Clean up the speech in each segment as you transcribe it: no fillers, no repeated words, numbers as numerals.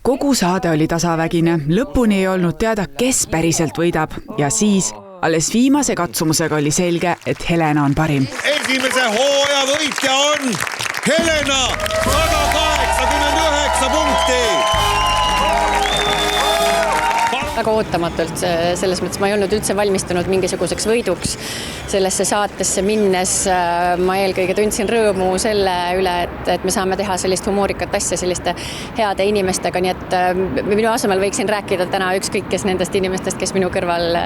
Kogu saade oli tasavägine, lõpuni ei olnud teada, kes päriselt võidab ja siis alles viimase katsumusega oli selge, et Helena on parim. Esimese hooaja võitja on Helena, 189 punkti! Väga ootamatult, selles mõttes ma ei olnud üldse valmistunud mingisuguseks võiduks sellesse saatesse minnes. Ma eelkõige tundsin rõõmu selle üle, et me saame teha sellist humoorikat asja selliste heade inimestega, nii et minu asemel võiksin rääkida täna ükskõik kes nendest inimestest, kes minu kõrval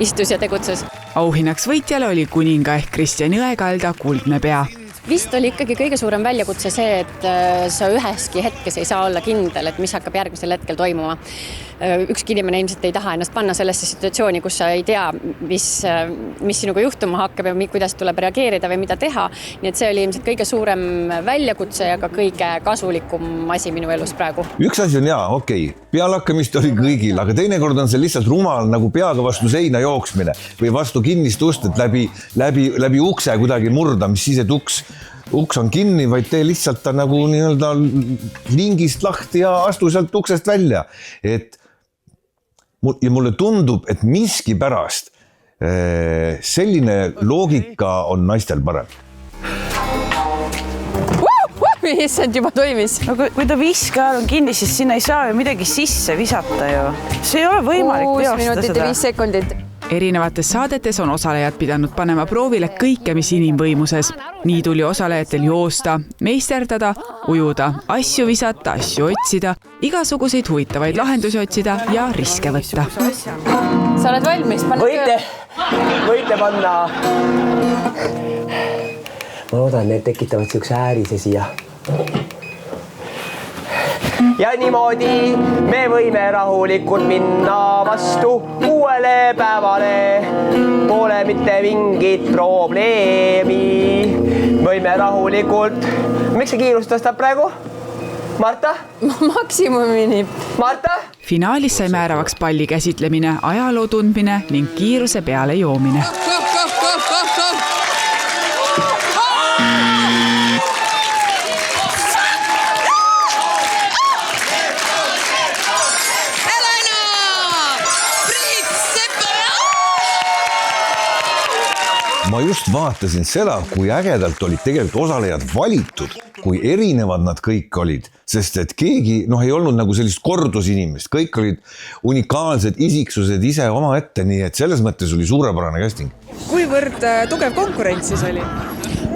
istus ja tegutses. Auhinnaks võitjale oli kuninga ehk Kristjan Jõekalda kuldne pea. Vist oli ikkagi kõige suurem väljakutse see, et sa üheski hetkes ei saa olla kindel, et mis hakkab järgmisel hetkel toimuma. Ükski inimene ilmselt ei taha ennast panna sellesse situatsiooni, kus sa ei tea, mis sinuga juhtuma hakkab ja kuidas tuleb reageerida või mida teha. Nii et see oli ilmselt kõige suurem väljakutse ja ka kõige kasulikum asi minu elus praegu. Üks asi on okei, pealakkamist oli kõigil, aga teinekord on see lihtsalt rumal nagu peaga vastu seina jooksmine või vastu kinnist ust, et läbi ukse kuidagi murda, mis siis, et uks on kinni, vaid tee lihtsalt ta nagu nii-öelda lingist lahti ja astu sealt uksest välja. Ja mulle tundub, et miski pärast selline loogika on naistel parem. Issand juba toimis. No, kui ta viskaja on kinni, siis sinna ei saa ju midagi sisse visata ju. See ei ole võimalik 6 teostada minutit seda. ja 5 sekundit. Erinevates saadetes on osalejad pidanud panema proovile kõike, mis inimvõimuses. Nii tuli osalejatel joosta, meisterdada, ujuda, asju visata, asju otsida, igasuguseid huvitavaid lahendusi otsida ja riske võtta. Sa oled valmis? Võite panna. Ma loodan, need tekitavad siukse äärise siia. Ja niimoodi me võime rahulikult minna vastu uuele päevale. Pole mitte mingit probleemi. Võime rahulikult. Miks see kiirust tõstab praegu? Marta? Maksimumini. Marta? Finaalis sai määravaks palli käsitlemine, ajaloo tundmine ning kiiruse peale joomine. Ma just vaatasin seda, kui ägedalt olid tegelikult osalejad valitud, kui erinevad nad kõik olid, sest et keegi ei olnud nagu sellist kordusinimest, kõik olid unikaalsed isiksused ise oma ette, nii et selles mõttes oli suurepärane casting. Kuivõrd tugev konkurents siis oli?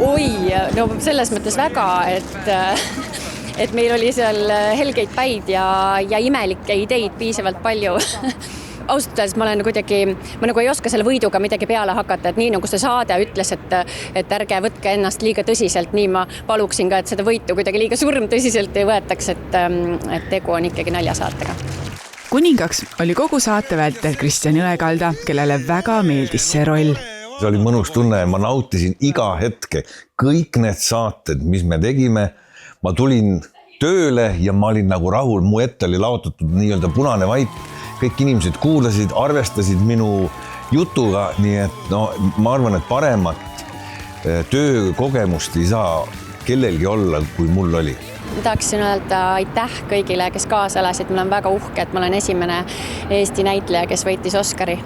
Oi, no selles mõttes väga, et meil oli seal helgeid päid ja imelikke ideid piisavalt palju. Ausalt, ma nagu ei oska selle võiduga midagi peale hakata, et nii nagu see saade ütles, et ärge võtke ennast liiga tõsiselt, nii ma paluksin ka, et seda võitu kuidagi liiga tõsiselt ei võetaks, et tegu on ikkagi naljasaatega. Kuningaks oli kogu saate vältel Kristjan Jõekalda, kellele väga meeldis see roll. See oli mõnus tunne ja ma nautisin iga hetke kõik need saated, mis me tegime. Ma tulin tööle ja ma olin nagu rahul, mu ette oli laotatud nii-öelda punane vaip. Kõik inimesed kuulasid, arvestasid minu jutuga, nii et ma arvan, et paremat töökogemust ei saa kellelgi olla, kui mul oli. Ma tahaksin öelda aitäh kõigile, kes kaasa elasid. Mul on väga uhke, et ma olen esimene Eesti näitleja, kes võitis Oscari.